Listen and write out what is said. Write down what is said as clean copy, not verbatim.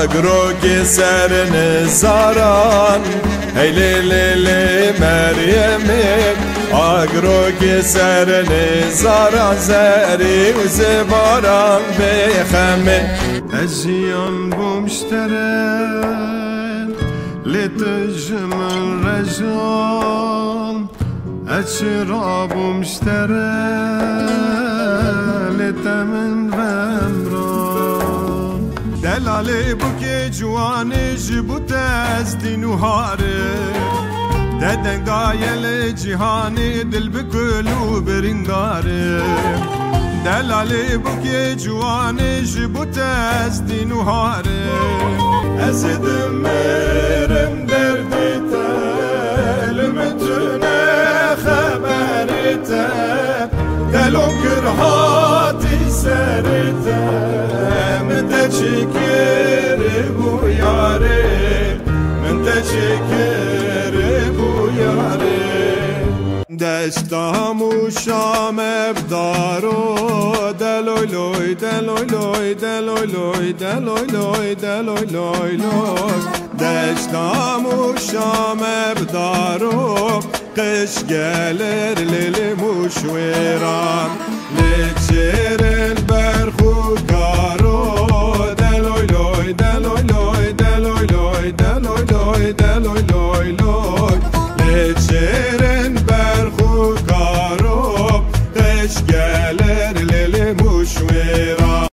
Agro keserin zaran Hey li Meryem'in Agro keserin zaran Zeri و زباران بخمه أزيان بمشترين لتجمل رجال أشراب مشترين لتمن بمران دلالي بكي جواني جبو تزدي نهاري ددن قايل جهاني دل بكلو برنگاري دلالي بكي جواني جبو تزدي نهاري أزد مرم دردي تلمتنا خبرتا دلو كرهاتي سرتا من تشكر بو ياري من تشكر بو ياري دشتم و شام بدارو دلوی لوی دلوی لوی دلوی لوی دلوی لوی دلوی لوی لوی دشتم و شام بدارو قش gelir lili muşveran Lekşerin berxu karo Deloy loy deloy loy deloy loy deloy loy deloy loy loy Lekşerin berxu karo Qış gelir